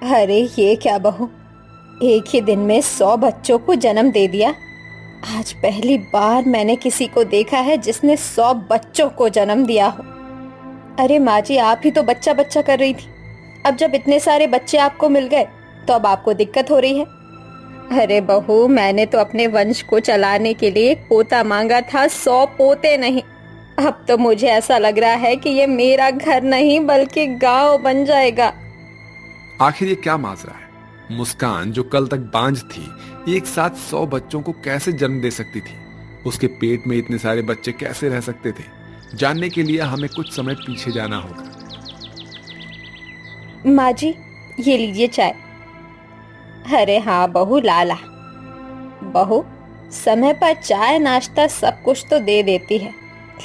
अरे ये क्या बहू, एक ही दिन में 100 बच्चों को जन्म दे दिया। आज पहली बार मैंने किसी को देखा है जिसने 100 बच्चों को जन्म दिया हो। अरे माँ जी, आप ही तो बच्चा बच्चा कर रही थी। अब जब इतने सारे बच्चे आपको मिल गए तो अब आपको दिक्कत हो रही है। अरे बहू, मैंने तो अपने वंश को चलाने के लिए एक पोता मांगा था, 100 पोते नहीं। अब तो मुझे ऐसा लग रहा है कि ये मेरा घर नहीं बल्कि गांव बन जाएगा। आखिर ये क्या माजरा है? मुस्कान जो कल तक बांझ थी, एक साथ 100 बच्चों को कैसे जन्म दे सकती थी? उसके पेट में इतने सारे बच्चे कैसे रह सकते थे? जानने के लिए हमें कुछ समय पीछे जाना होगा। माँ जी, ये लीजिए चाय। अरे हाँ बहू, लाला। बहू, समय पर चाय नाश्ता सब कुछ तो दे देती है,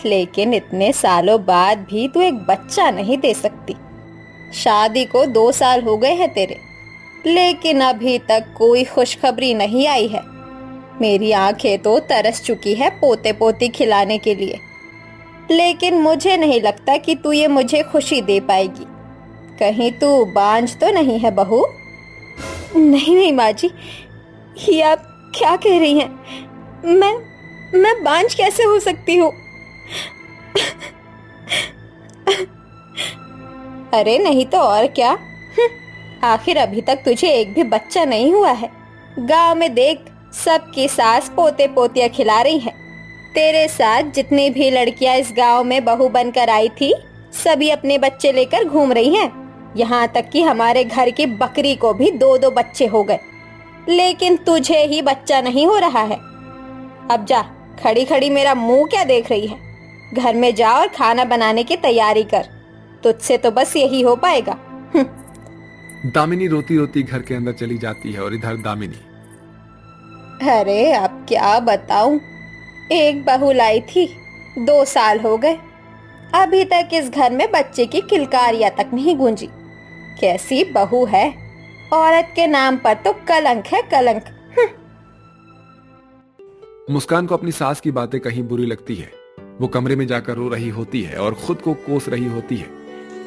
लेकिन इतने सालों बाद भी तू एक बच्चा नहीं दे सकती। शादी को 2 साल हो गए हैं तेरे, लेकिन अभी तक कोई खुशखबरी नहीं आई है। मेरी आंखें तो तरस चुकी है पोते पोती खिलाने के लिए, लेकिन मुझे नहीं लगता कि तू ये मुझे खुशी दे पाएगी। कहीं तू बांझ तो नहीं है बहू? नहीं नहीं माँ जी, ये आप क्या कह रही हैं? मैं बांझ कैसे हो सकती हूँ? अरे नहीं तो और क्या। आखिर अभी तक तुझे एक भी बच्चा नहीं हुआ है। गांव में देख, सबकी सास पोते पोतियां खिला रही है। तेरे साथ जितनी भी लड़कियां इस गांव में बहू बनकर आई थी, सभी अपने बच्चे लेकर घूम रही हैं। यहाँ तक कि हमारे घर की बकरी को भी 2-2 बच्चे हो गए, लेकिन तुझे ही बच्चा नहीं हो रहा है। अब जा, खड़ी खड़ी मेरा मुंह क्या देख रही है? घर में जा और खाना बनाने की तैयारी कर। तुझसे तो बस यही हो पाएगा। दामिनी रोती रोती घर के अंदर चली जाती है और इधर दामिनी। अरे अब क्या बताऊं, एक बहू लाई थी, 2 साल हो गए, अभी तक इस घर में बच्चे की किलकारियां तक नहीं गूंजी। कैसी बहू है, औरत के नाम पर तो कलंक है, कलंक। मुस्कान को अपनी सास की बातें कहीं बुरी लगती है। वो कमरे में जाकर रो रही होती है और खुद को कोस रही होती है।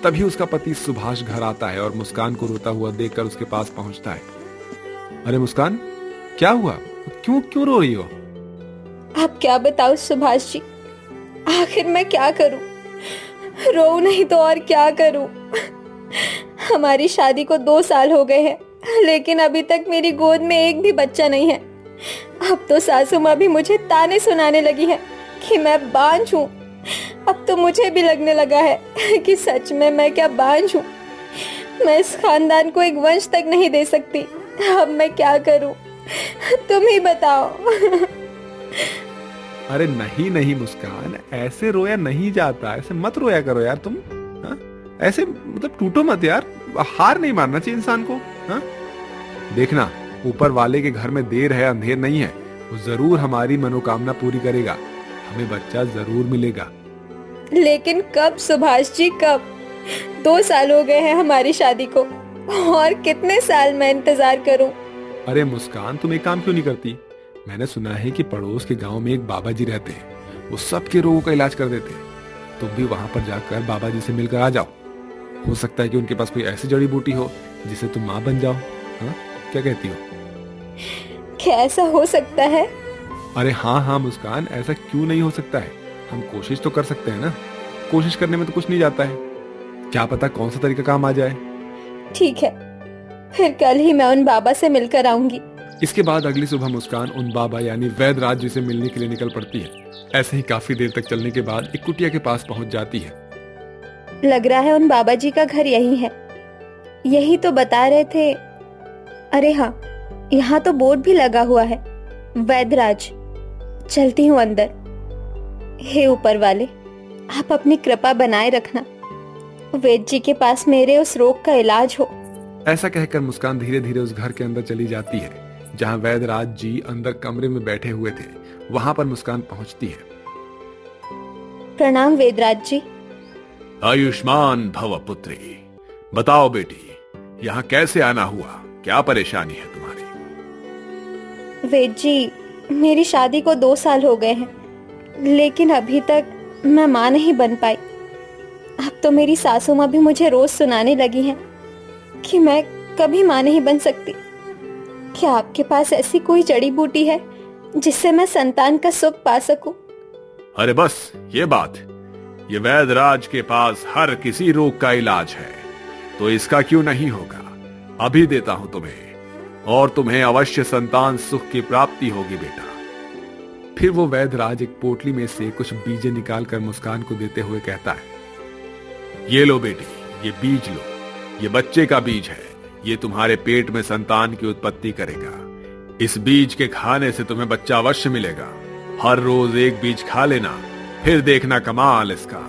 तभी उसका पति सुभाष घर आता है और मुस्कान को रोता हुआ देखकर उसके पास पहुंचता है। अरे मुस्कान, क्या हुआ? क्यों क्यों रो रही हो? अब क्या बताऊं सुभाष जी, आखिर मैं क्या करूं? रो नहीं तो और क्या करूं? हमारी शादी को 2 साल हो गए हैं, लेकिन अभी तक मेरी गोद में एक भी बच्चा नहीं है। अब तो सासू माँ भी मुझे ताने सुनाने लगी है कि मैं बांझ हूँ। अब तो मुझे भी लगने लगा है कि सच में मैं क्या बांझ हूँ। मैं इस खानदान को एक वंश तक नहीं दे सकती। अब मैं क्या करूँ, तुम ही बताओ। अरे नहीं नहीं मुस्कान, ऐसे रोया नहीं जाता। ऐसे मत रोया करो यार तुम। हाँ? ऐसे मतलब टूटो मत यार। हार नहीं मानना चाहिए इंसान को। हाँ? देखना, ऊपर वाले के घर में देर है अंधेर नहीं है। वो जरूर हमारी मनोकामना पूरी करेगा। हमें बच्चा जरूर मिलेगा। लेकिन कब सुभाष जी, कब? 2 साल हो गए हैं हमारी शादी को, और कितने साल मैं इंतजार करूं? अरे मुस्कान, तुम एक काम क्यों नहीं करती? मैंने सुना है कि पड़ोस के गांव में एक बाबा जी रहते हैं। वो सबके रोगों का इलाज कर देते हैं। तुम भी वहां पर जाकर बाबा जी से मिलकर आ जाओ। हो सकता है कि उनके पास कोई ऐसी जड़ी बूटी हो जिसे तुम माँ बन जाओ। हाँ, क्या कहती हो? क्या ऐसा हो सकता है? अरे हाँ हाँ मुस्कान, ऐसा क्यों नहीं हो सकता है? हम कोशिश तो कर सकते हैं ना। कोशिश करने में तो कुछ नहीं जाता है। क्या पता कौन सा तरीका काम आ जाए। ठीक है, फिर कल ही मैं उन बाबा से मिलकर आऊंगी। इसके बाद अगली सुबह मुस्कान उन बाबा यानी वैद्यराज जी से मिलने के लिए निकल पड़ती है। ऐसे ही काफी देर तक चलने के बाद एक कुटिया के पास पहुंच जाती है। लग रहा है उन बाबा जी का घर यही है, यही तो बता रहे थे। अरे हाँ, यहाँ तो बोर्ड भी लगा हुआ है, वैद्यराज। चलती हूँ अंदर। हे ऊपर वाले, आप अपनी कृपा बनाए रखना, वैद्य जी के पास मेरे उस रोग का इलाज हो। ऐसा कहकर मुस्कान धीरे धीरे उस घर के अंदर चली जाती है जहाँ वैद्यराज जी अंदर कमरे में बैठे हुए थे। वहां पर मुस्कान पहुंचती है। प्रणाम वैद्यराज जी। आयुष्मान भव पुत्री। बताओ बेटी, यहाँ कैसे आना हुआ? क्या परेशानी है तुम्हारी? वैद्य जी, मेरी शादी को 2 साल हो गए हैं, लेकिन अभी तक मैं माँ नहीं बन पाई। अब तो मेरी सासू माँ भी मुझे रोज सुनाने लगी हैं कि मैं कभी माँ नहीं बन सकती। क्या आपके पास ऐसी कोई जड़ी बूटी है जिससे मैं संतान का सुख पा सकूं? अरे बस ये बात, ये वैद्यराज के पास हर किसी रोग का इलाज है, तो इसका क्यों नहीं होगा? अभी देता हूं तुम्हें, और तुम्हें अवश्य संतान सुख की प्राप्ति होगी बेटा। फिर वो वैद्यराज एक पोटली में से कुछ बीजें निकालकर मुस्कान को देते हुए कहता है, ये लो बेटी, ये बीज लो, ये बच्चे का बीज है, ये तुम्हारे पेट में संतान की उत्पत्ति करेगा। इस बीज के खाने से तुम्हें बच्चा अवश्य मिलेगा। हर रोज एक बीज खा लेना, फिर देखना कमाल इसका।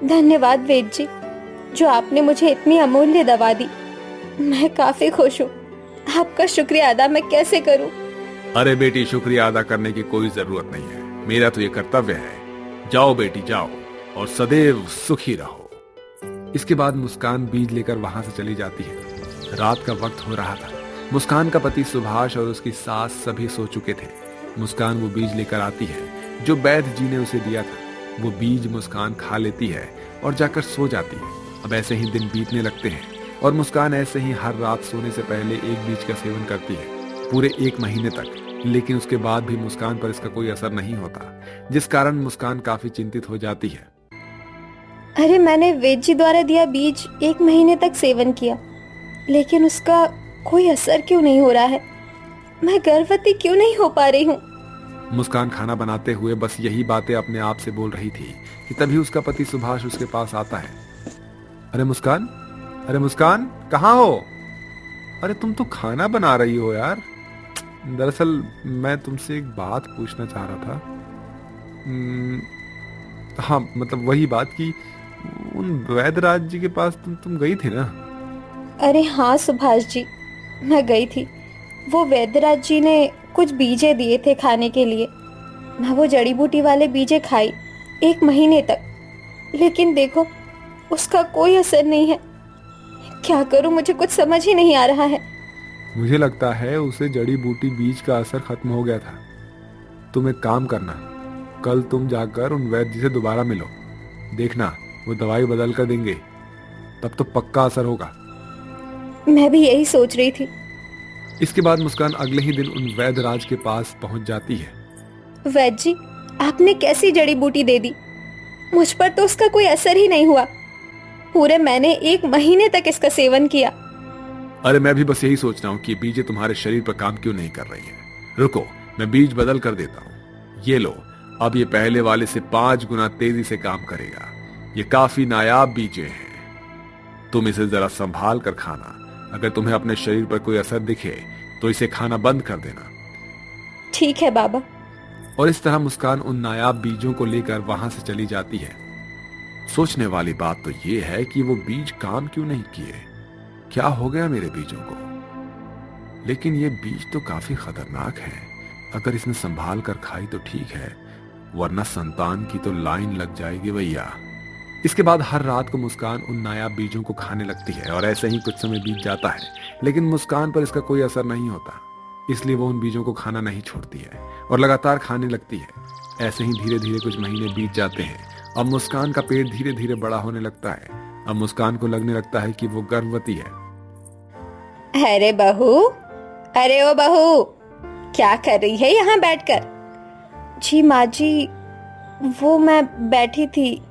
धन्यवाद वेद जी, जो आपने मुझे इतनी अमूल्य दवा दी। मैं काफी खुश हूँ। आपका शुक्रिया अदा मैं कैसे करूँ? अरे बेटी, शुक्रिया अदा करने की कोई जरूरत नहीं है, मेरा तो ये कर्तव्य है। जाओ बेटी जाओ, और सदैव सुखी रहो। इसके बाद मुस्कान बीज लेकर वहां से चली जाती है। रात का वक्त हो रहा था। मुस्कान का पति सुभाष और उसकी सास सभी सो चुके थे। मुस्कान वो बीज लेकर आती है जो वैद्य जी ने उसे दिया था। वो बीज मुस्कान खा लेती है और जाकर सो जाती है। अब ऐसे ही दिन बीतने लगते हैं और मुस्कान ऐसे ही हर रात सोने से पहले एक बीज का सेवन करती है, पूरे 1 महीने तक। लेकिन उसके बाद भी मुस्कान पर इसका कोई असर नहीं होता, जिस कारण मुस्कान काफी चिंतित हो जाती है। अरे मैंने वेद जी द्वारा दिया बीज 1 महीने तक सेवन किया, लेकिन उसका कोई असर क्यों नहीं हो रहा है? मैं गर्भवती क्यों नहीं हो पा रही हूँ? मुस्कान खाना बनाते हुए बस यही बातें अपने आप से बोल रही थी कि तभी उसका पति सुभाष उसके पास आता है। अरे मुस्कान, अरे मुस्कान, कहाँ हो? अरे तुम तो खाना बना रही हो यार। दरअसल मैं तुमसे एक बात पूछना चाह रहा था। हाँ, मतलब वही बात कि उन वैद्यराज जी के पास तुम गई थी ना? अरे हाँ सुभाष जी, मैं गई थी। वो वैद्यराज जी ने कुछ बीजे दिए थे खाने के लिए। मैं वो जड़ी बूटी वाले बीजे खाई 1 महीने तक, लेकिन देखो उसका कोई असर नहीं है। क्या करूं, मुझे कुछ समझ ही नहीं आ रहा है। मुझे लगता है उसे जड़ी बूटी बीज का असर खत्म हो गया था। तुम एक काम करना, कल तुम जाकर उन वैद्य जी से दोबारा मिलो। देखना वो दवाई बदल कर देंगे, तब तो पक्का असर होगा। मैं भी यही सोच रही थी। इसके बाद मुस्कान अगले ही दिन उन वैद्यराज के पास पहुंच जाती है। वैद्य जी, आपने कैसी जड़ी बूटी दे दी? मुझ पर तो उसका कोई असर ही नहीं हुआ। पूरे मैंने 1 महीने तक इसका सेवन किया। अरे मैं भी बस यही सोच रहा हूँ कि बीजें तुम्हारे शरीर पर काम क्यों नहीं कर रही हैं। रुको, मैं बीज बदल कर देता हूँ। ये लो, अब ये पहले वाले से 5 गुना तेजी से काम करेगा। ये काफी नायाब बीजें हैं, तुम इसे जरा संभाल कर खाना। अगर तुम्हें अपने शरीर पर कोई असर दिखे तो इसे खाना बंद कर देना। ठीक है बाबा। और इस तरह मुस्कान उन नायाब बीजों को लेकर वहां से चली जाती है। सोचने वाली बात तो ये है कि वो बीज काम क्यों नहीं किए। क्या हो गया मेरे बीजों को? लेकिन ये बीज तो काफी खतरनाक है। अगर इसने संभाल कर खाई तो ठीक है, वरना संतान की तो लाइन लग जाएगी भैया। इसके बाद हर रात को मुस्कान उन नायाब बीजों को खाने लगती है और ऐसे ही कुछ समय बीत जाता है, लेकिन मुस्कान पर इसका कोई असर नहीं होता। इसलिए वो उन बीजों को खाना नहीं छोड़ती है और लगातार खाने लगती है। ऐसे ही धीरे धीरे कुछ महीने बीत जाते हैं। अब मुस्कान का पेट धीरे धीरे बड़ा होने लगता है। अब मुस्कान को लगने लगता है कि वो गर्भवती है। अरे बहू, अरे ओ बहू, क्या कर रही है यहाँ बैठकर? जी माँ जी, वो मैं बैठी थी,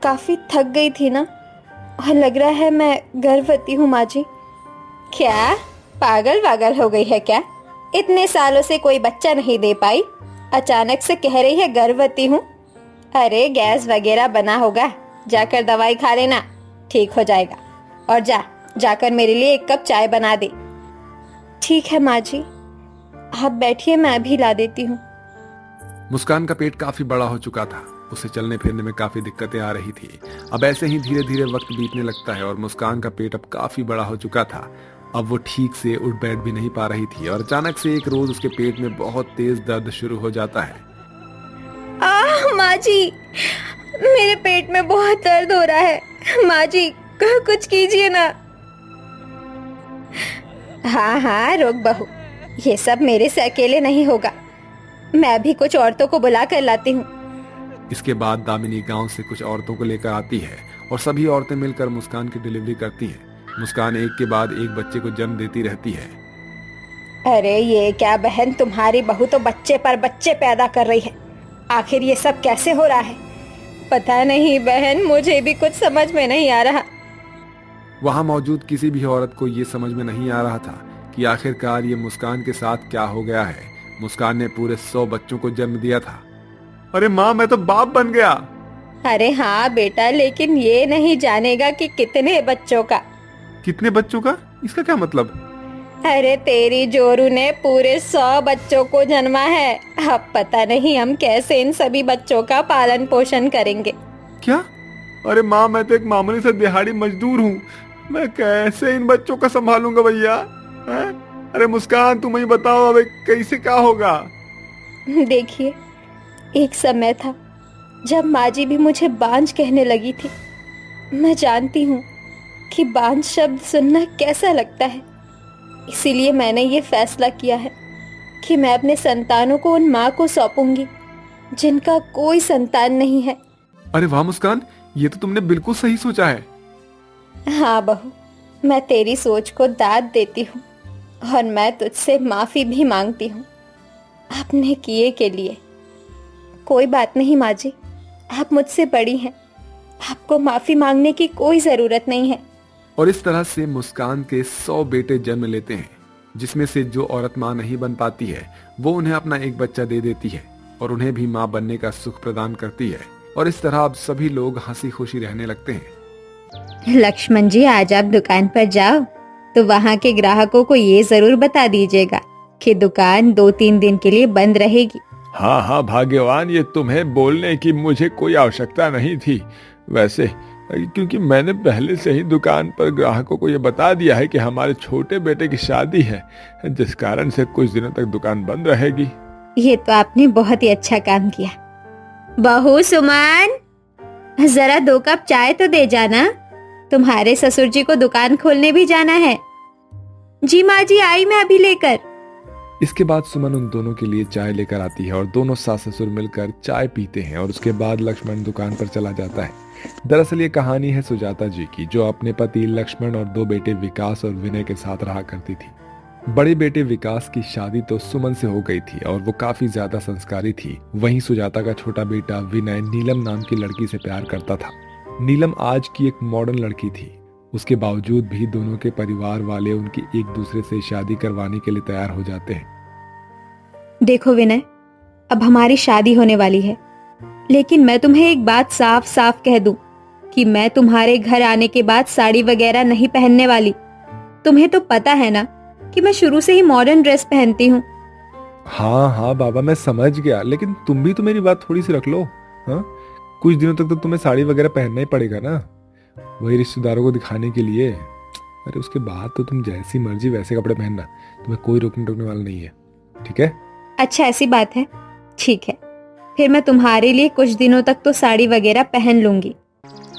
काफी थक गई थी ना, और लग रहा है मैं गर्भवती हूँ माँ जी। क्या पागल वागल हो गई है क्या? इतने सालों से कोई बच्चा नहीं दे पाई, अचानक से कह रही है गर्भवती हूँ। अरे गैस वगैरह बना होगा, जाकर दवाई खा लेना, ठीक हो जाएगा। और जाकर मेरे लिए 1 कप चाय बना दे। ठीक है माँ जी, आप बैठिए, मैं अभी ला देती हूँ। मुस्कान का पेट काफी बड़ा हो चुका था। उसे चलने फिरने में काफी दिक्कतें आ रही थी। अब ऐसे ही धीरे धीरे वक्त बीतने लगता है और मुस्कान का पेट अब काफी बड़ा हो चुका था। अब वो ठीक से उठ बैठ भी नहीं पा रही थी और अचानक से एक रोज उसके पेट में बहुत तेज दर्द शुरू हो जाता है। माँ जी, मेरे पेट में बहुत दर्द हो रहा है। माँ जी, कुछ कीजिए ना। हाँ, रुक बहू, ये सब मेरे से अकेले नहीं होगा। मैं भी कुछ औरतों को बुला कर लाती हूँ। इसके बाद दामिनी गांव से कुछ औरतों को लेकर आती है और सभी औरतें मिलकर मुस्कान की डिलीवरी करती हैं। मुस्कान एक के बाद एक बच्चे को जन्म देती रहती है। अरे ये क्या बहन, तुम्हारी बहू तो बच्चे पर बच्चे पैदा कर रही है। आखिर ये सब कैसे हो रहा है? पता नहीं बहन, मुझे भी कुछ समझ में नहीं आ रहा। वहां मौजूद किसी भी औरत को ये समझ में नहीं आ रहा था कि आखिरकार ये मुस्कान के साथ क्या हो गया है। मुस्कान ने पूरे 100 बच्चों को जन्म दिया था। अरे माँ, मैं तो बाप बन गया। अरे हाँ बेटा, लेकिन ये नहीं जानेगा कि कितने बच्चों का। कितने बच्चों का? इसका क्या मतलब? अरे तेरी जोरू ने पूरे 100 बच्चों को जन्मा है। अब पता नहीं हम कैसे इन सभी बच्चों का पालन पोषण करेंगे। क्या? अरे माँ, मैं तो एक मामूली सा दिहाड़ी मजदूर हूँ। मैं कैसे इन बच्चों का संभालूंगा भैया? अरे मुस्कान, तुम ही बताओ अब कैसे क्या होगा? देखिए, एक समय था जब माँ जी भी मुझे बांझ कहने लगी थी। मैं जानती हूँ कि बांझ शब्द सुनना कैसा लगता है, इसीलिए मैंने ये फैसला किया है कि मैं अपने संतानों को उन माँ को सौंपूंगी जिनका कोई संतान नहीं है। अरे वाह मुस्कान, ये तो तुमने बिल्कुल सही सोचा है। हाँ बहू, मैं तेरी सोच को दाद देती हूँ और मैं तुझसे माफी भी मांगती हूँ आपने किए के लिए। कोई बात नहीं माँ जी, आप मुझसे बड़ी हैं, आपको माफी मांगने की कोई जरूरत नहीं है। और इस तरह से मुस्कान के 100 बेटे जन्म लेते हैं, जिसमें से जो औरत माँ नहीं बन पाती है वो उन्हें अपना एक बच्चा दे देती है और उन्हें भी माँ बनने का सुख प्रदान करती है। और इस तरह अब सभी लोग हंसी खुशी रहने लगते हैं। लक्ष्मण जी, आज आप दुकान पर जाओ तो वहाँ के ग्राहकों को ये जरूर बता दीजिएगा कि दुकान 2-3 दिन के लिए बंद रहेगी। हाँ हाँ भाग्यवान, ये तुम्हें बोलने की मुझे कोई आवश्यकता नहीं थी वैसे, क्योंकि मैंने पहले से ही दुकान पर ग्राहकों को ये बता दिया है कि हमारे छोटे बेटे की शादी है, जिस कारण से कुछ दिनों तक दुकान बंद रहेगी। ये तो आपने बहुत ही अच्छा काम किया। बहू सुमन, जरा 2 कप चाय तो दे जाना, तुम्हारे ससुर जी को दुकान खोलने भी जाना है। जी माँ जी, आई मैं अभी लेकर। इसके बाद सुमन उन दोनों के लिए चाय लेकर आती है और दोनों सास ससुर मिलकर चाय पीते हैं और उसके बाद लक्ष्मण दुकान पर चला जाता है। दरअसल ये कहानी है सुजाता जी की, जो अपने पति लक्ष्मण और 2 बेटे विकास और विनय के साथ रहा करती थी। बड़े बेटे विकास की शादी तो सुमन से हो गई थी और वो काफी ज्यादा संस्कारी थी। वहीं सुजाता का छोटा बेटा विनय नीलम नाम की लड़की से प्यार करता था। नीलम आज की एक मॉडर्न लड़की थी। उसके बावजूद भी दोनों के परिवार वाले उनकी एक दूसरे से शादी करवाने के लिए तैयार हो जाते हैं। देखो विनय, अब हमारी शादी होने वाली है, लेकिन मैं तुम्हें एक बात साफ साफ कह दूं कि मैं तुम्हारे घर आने के बाद साड़ी वगैरह नहीं पहनने वाली। तुम्हें तो पता है ना कि मैं शुरू से ही मॉडर्न ड्रेस पहनती हूँ। हाँ हाँ बाबा, मैं समझ गया, लेकिन तुम भी तो मेरी बात थोड़ी सी रख लो। हाँ, कुछ दिनों तक तो तुम्हें साड़ी वगैरह पहनना ही पड़ेगा ना, वही रिश्तेदारों को दिखाने के लिए। अरे उसके बाद तो तुम जैसी मर्जी वैसे कपड़े पहनना, तुम्हें कोई रोकने टोकने वाला नहीं है, ठीक है? अच्छा ऐसी बात है, ठीक है, फिर मैं तुम्हारे लिए कुछ दिनों तक तो साड़ी वगैरह पहन लूंगी।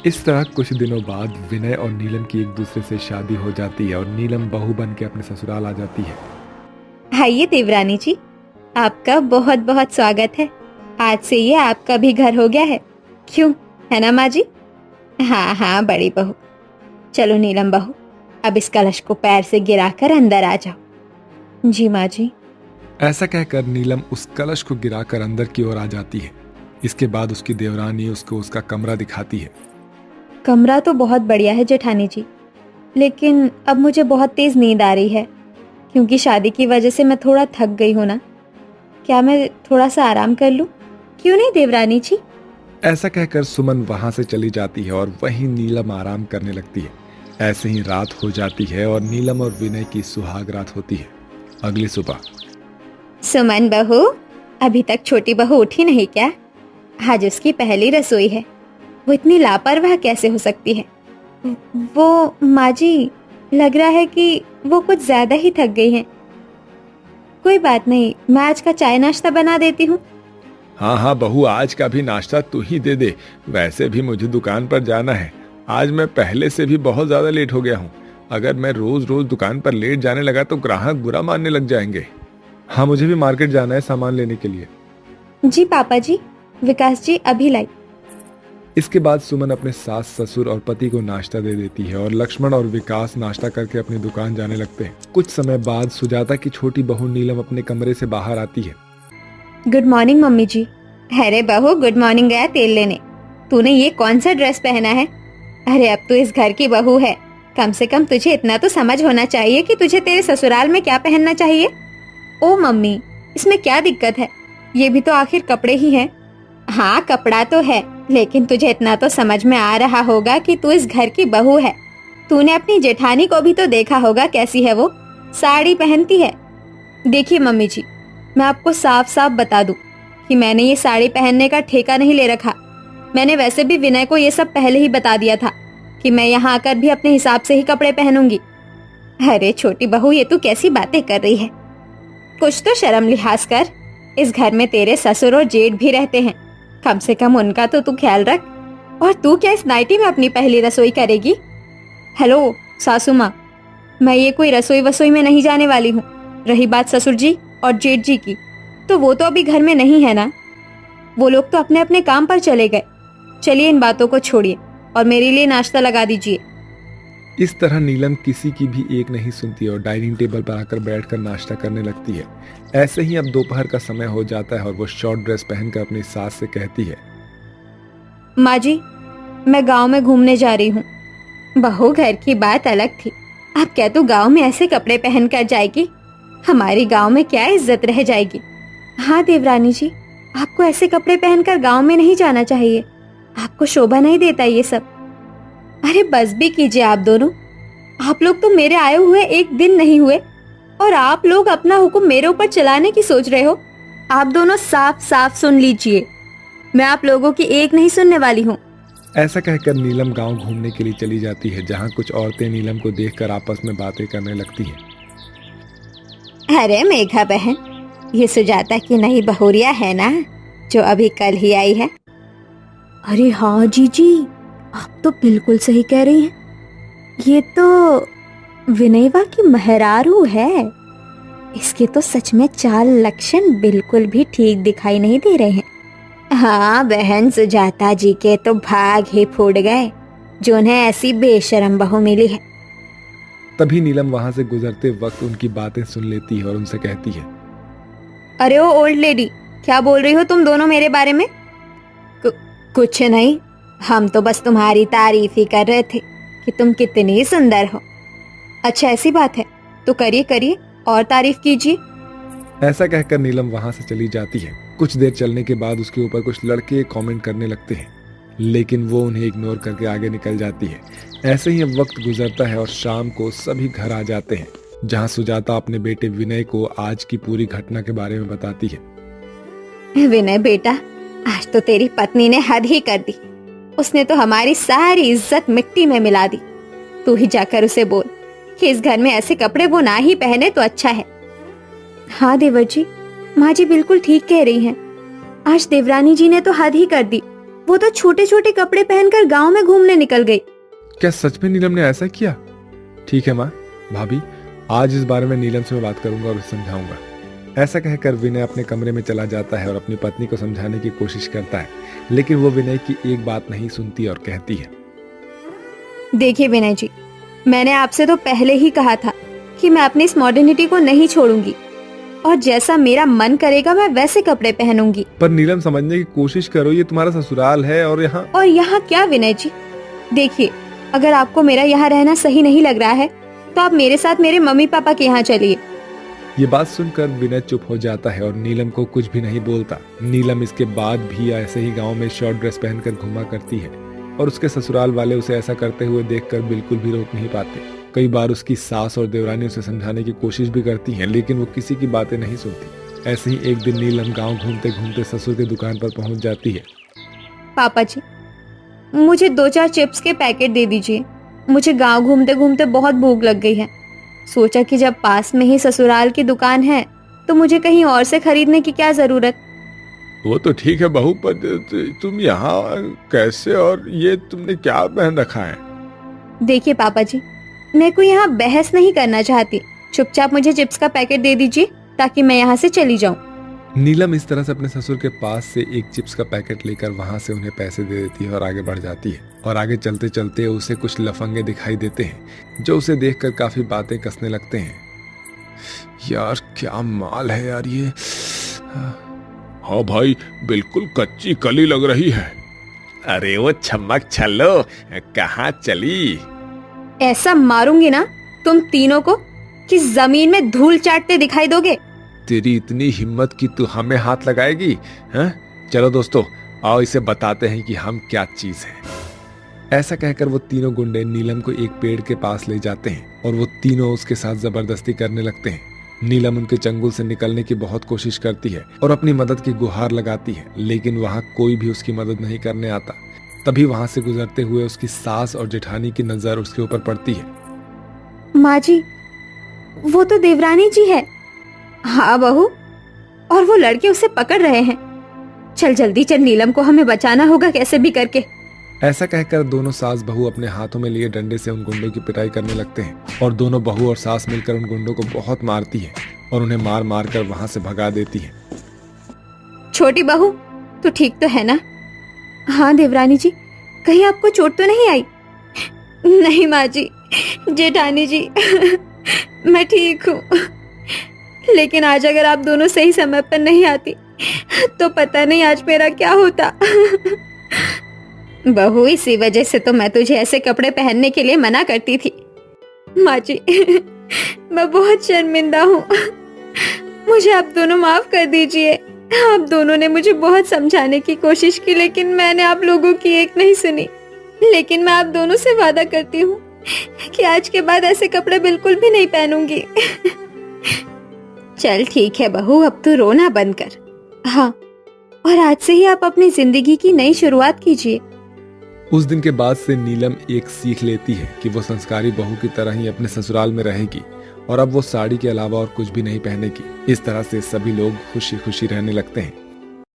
इस तरह कुछ दिनों बाद विनय और नीलम की एक दूसरे से शादी हो जाती है और नीलम बहू बन के अपने ससुराल आ जाती है। आइए देवरानी जी, आपका बहुत बहुत स्वागत है। आज से ये आपका भी घर हो गया है, क्यों, है ना माँ जी? हाँ हाँ बड़ी बहू। चलो नीलम बहू, अब इस कलश को पैर से गिराकर अंदर आ जाओ। जी माँ जी। ऐसा कहकर नीलम उस कलश को गिराकर अंदर की ओर आ जाती है। इसके बाद उसकी देवरानी उसको उसका कमरा दिखाती है। कमरा तो बहुत बढ़िया है जेठानी जी, लेकिन अब मुझे बहुत तेज नींद आ रही है, क्योंकि शादी की वजह से मैं थोड़ा थक गई हूँ ना। क्या मैं थोड़ा सा आराम कर लूं? क्यों नहीं देवरानी जी? ऐसा कहकर सुमन वहां से चली जाती है और वहीं नीलम आराम करने लगती है। ऐसे ही रात हो जाती है और नीलम और विनय की सुहाग रात होती है। अगली सुबह। सुमन बहू, अभी तक छोटी बहू उठी नहीं क्या? आज उसकी पहली रसोई है, वो इतनी लापरवाह कैसे हो सकती है? वो माँ जी, लग रहा है कि वो कुछ ज्यादा ही थक गई हैं। कोई बात नहीं, मैं आज का चाय नाश्ता बना देती हूँ। हाँ हाँ बहू, आज का भी नाश्ता तू ही दे दे, वैसे भी मुझे दुकान पर जाना है। आज मैं पहले से भी बहुत ज्यादा लेट हो गया हूँ। अगर मैं रोज रोज दुकान पर लेट जाने लगा तो ग्राहक बुरा मानने लग जाएंगे। हाँ, मुझे भी मार्केट जाना है सामान लेने के लिए। जी पापा जी, विकास जी अभी लाई। इसके बाद सुमन अपने सास ससुर और पति को नाश्ता दे देती है और लक्ष्मण और विकास नाश्ता करके अपनी दुकान जाने लगते हैं। कुछ समय बाद सुजाता की छोटी बहू नीलम अपने कमरे से बाहर आती है। गुड मॉर्निंग मम्मी जी। अरे बहू, गुड मॉर्निंग गया तेल लेने। तूने ये कौन सा ड्रेस पहना है? अरे अब तो इस घर की बहू है, कम से कम तुझे इतना तो समझ होना चाहिए कि तुझे तेरे ससुराल में क्या पहनना चाहिए। ओ मम्मी, इसमें क्या दिक्कत है? ये भी तो आखिर कपड़े ही हैं। हाँ कपड़ा तो है, लेकिन तुझे इतना तो समझ में आ रहा होगा कि तू इस घर की बहू है। तूने अपनी जेठानी को भी तो देखा होगा, कैसी है वो, साड़ी पहनती है। देखिए मम्मी जी, मैं आपको साफ साफ बता दूं कि मैंने ये साड़ी पहनने का ठेका नहीं ले रखा। मैंने वैसे भी विनय को ये सब पहले ही बता दिया था कि मैं यहाँ आकर भी अपने हिसाब से ही कपड़े पहनूंगी। अरे छोटी बहू, ये तू कैसी बातें कर रही है? कुछ तो शर्म लिहाज कर। इस घर में तेरे ससुर और जेठ भी रहते हैं, कम से कम उनका तो तू ख्याल रख। और तू क्या इस नाइटी में अपनी पहली रसोई करेगी? हेलो सासू माँ, मैं ये कोई रसोई वसोई में नहीं जाने वाली हूँ। रही बात ससुर जी और जेठ जी की, तो वो तो अभी घर में नहीं है ना। वो लोग तो अपने अपने काम पर चले गए। चलिए इन बातों को छोड़िए और मेरे लिए नाश्ता लगा दीजिए। इस तरह नीलम किसी की भी एक नहीं सुनती और डाइनिंग टेबल पर आकर बैठकर नाश्ता करने लगती है। ऐसे ही अब दोपहर का समय हो जाता है और वो शॉर्ट ड्रेस पहनकर अपनी सास से कहती है, माँ जी, मैं गांव में घूमने जा रही हूँ। बहू, घर की बात अलग थी, अब क्या तू गांव में ऐसे कपड़े पहन कर जाएगी? हमारी गांव में क्या इज्जत रह जाएगी। हाँ देवरानी जी, आपको ऐसे कपड़े पहनकर गांव में नहीं जाना चाहिए, आपको शोभा नहीं देता ये सब। अरे बस भी कीजिए आप दोनों। आप लोग तो मेरे आए हुए एक दिन नहीं हुए और आप लोग अपना हुक्म मेरे ऊपर चलाने की सोच रहे हो। आप दोनों साफ साफ सुन लीजिए, मैं आप लोगों की एक नहीं सुनने वाली हूँ। ऐसा कहकर नीलम गांव घूमने के लिए चली जाती है, जहां कुछ औरतें नीलम को देखकर आपस में बातें करने लगती हैं। अरे मेघा बहन, ये सुजाता की नई बहुरिया है ना, जो अभी कल ही आई है? अरे हाँ जीजी, आप तो बिल्कुल सही कह रही हैं। ये तो विनयवा की मेहरारू है। इसके तो सच में चाल लक्षण बिल्कुल भी ठीक दिखाई नहीं दे रहे हैं। हाँ बहन, सुजाता जी के तो भाग ही फूट गए जो उन्हें ऐसी बेशरम बहू मिली है। तभी नीलम वहां से गुजरते वक्त उनकी बातें सुन लेती है और उनसे कहती है, अरे ओ ओल्ड लेडी, क्या बोल रही हो तुम दोनों मेरे बारे में? कुछ नहीं, हम तो बस तुम्हारी तारीफ ही कर रहे थे कि तुम कितनी सुंदर हो। अच्छा ऐसी बात है, तो करिए करिए और तारीफ कीजिए। ऐसा कहकर नीलम वहां से चली जाती है। कुछ देर चलने के बाद उसके ऊपर कुछ लड़के कमेंट करने लगते हैं, लेकिन वो उन्हें इग्नोर करके आगे निकल जाती है। ऐसे ही अब वक्त गुजरता है और शाम को सभी घर आ जाते हैं, जहां सुजाता अपने बेटे विनय को आज की पूरी घटना के बारे में बताती है। विनय बेटा, आज तो तेरी पत्नी ने हद ही कर दी। उसने तो हमारी सारी इज्जत मिट्टी में मिला दी। तू ही जाकर उसे बोल कि इस घर में ऐसे कपड़े वो ना ही पहने तो अच्छा है। हाँ देवर जी, माँ जी बिल्कुल ठीक कह रही हैं। आज देवरानी जी ने तो हद ही कर दी। वो तो छोटे छोटे कपड़े पहनकर गांव में घूमने निकल गई। क्या सच में नीलम ने ऐसा किया? ठीक है माँ, भाभी, आज इस बारे में नीलम से मैं बात करूंगा और उसे समझाऊंगा। ऐसा कहकर विनय अपने कमरे में चला जाता है और अपनी पत्नी को समझाने की कोशिश करता है, लेकिन वो विनय की एक बात नहीं सुनती और कहती है, देखिए विनय जी, मैंने आपसे तो पहले ही कहा था कि मैं अपनी इस मॉडर्निटी को नहीं छोड़ूंगी और जैसा मेरा मन करेगा मैं वैसे कपड़े पहनूंगी। पर नीलम समझने की कोशिश करो, ये तुम्हारा ससुराल है और यहाँ क्या विनय जी? देखिए, अगर आपको मेरा यहाँ रहना सही नहीं लग रहा है तो आप मेरे साथ मेरे मम्मी पापा के यहाँ चलिए। ये बात सुनकर विनय चुप हो जाता है और नीलम को कुछ भी नहीं बोलता। नीलम इसके बाद भी ऐसे ही गांव में शॉर्ट ड्रेस पहनकर घुमा करती है और उसके ससुराल वाले उसे ऐसा करते हुए देखकर बिल्कुल भी रोक नहीं पाते। कई बार उसकी सास और देवरानी उसे समझाने की कोशिश भी करती हैं, लेकिन वो किसी की बातें नहीं सुनती। ऐसे ही एक दिन नीलम गांव घूमते घूमते ससुर की दुकान पर पहुंच जाती है। पापा जी, मुझे 2-4 चिप्स के पैकेट दे दीजिए। मुझे गांव घूमते घूमते बहुत भूख लग गई है। सोचा कि जब पास में ही ससुराल की दुकान है तो मुझे कहीं और से खरीदने की क्या जरूरत। वो तो ठीक है बहू, पर तुम यहाँ कैसे और ये तुमने क्या पहन रखा है? देखिए पापा जी, मैं कोई यहाँ बहस नहीं करना चाहती। चुपचाप मुझे चिप्स का पैकेट दे दीजिए ताकि मैं यहाँ से चली जाऊँ। नीलम इस तरह से अपने ससुर के पास से एक चिप्स का पैकेट लेकर वहां से उन्हें पैसे दे देती है और आगे बढ़ जाती है। और आगे चलते चलते उसे कुछ लफंगे दिखाई देते हैं जो उसे देखकर काफी बातें कसने लगते हैं। यार क्या माल है यार ये। हाँ भाई, बिल्कुल कच्ची कली लग रही है। अरे वो छमक छल्लो कहाँ चली? ऐसा मारूंगी ना तुम तीनों को कि जमीन में धूल चाटते दिखाई दोगे। तेरी इतनी हिम्मत कि तू हमें हाथ लगाएगी? हैं? चलो दोस्तों, आओ इसे बताते हैं कि हम क्या चीज हैं। ऐसा कहकर वो तीनों गुंडे नीलम को एक पेड़ के पास ले जाते हैं और वो तीनों उसके साथ जबरदस्ती करने लगते हैं। नीलम उनके चंगुल से निकलने की बहुत कोशिश करती है और अपनी मदद की गुहार लगाती है, लेकिन वहां कोई भी उसकी मदद नहीं करने आता। तभी वहां से गुजरते हुए उसकी सास और जेठानी की नजर उसके ऊपर पड़ती है। माँ जी, वो तो देवरानी जी है। हाँ बहू, और वो लड़के उसे पकड़ रहे हैं। चल जल्दी चल, नीलम को हमें बचाना होगा कैसे भी करके। ऐसा कहकर दोनों सास बहू अपने हाथों में लिए डंडे से उन गुंडों की पिटाई करने लगते हैं और दोनों बहू और सास मिलकर उन गुंडों को बहुत मारती है और उन्हें मार मार कर वहां से भगा देती है। छोटी बहू, तू ठीक तो है ना? हाँ देवरानी जी, कहीं आपको चोट तो नहीं आई? नहीं माँ जी, जेठानी जी, मैं ठीक हूँ। लेकिन आज अगर आप दोनों सही समय पर नहीं आती तो पता नहीं आज मेरा क्या होता। बहू, इसी वजह से तो मैं तुझे ऐसे कपड़े पहनने के लिए मना करती थी। माँ जी, मैं बहुत शर्मिंदा हूँ, मुझे आप दोनों माफ कर दीजिए। आप दोनों ने मुझे बहुत समझाने की कोशिश की, लेकिन मैंने आप लोगों की एक नहीं सुनी। लेकिन मैं आप दोनों से वादा करती हूँ कि आज के बाद ऐसे कपड़े बिल्कुल भी नहीं पहनूंगी। चल ठीक है बहू, अब तू रोना बंद कर। हाँ, और आज से ही आप अपनी जिंदगी की नई शुरुआत कीजिए। उस दिन के बाद से नीलम एक सीख लेती है कि वो संस्कारी बहू की तरह ही अपने ससुराल में रहेगी और अब वो साड़ी के अलावा और कुछ भी नहीं पहनेगी। इस तरह से सभी लोग खुशी खुशी रहने लगते हैं।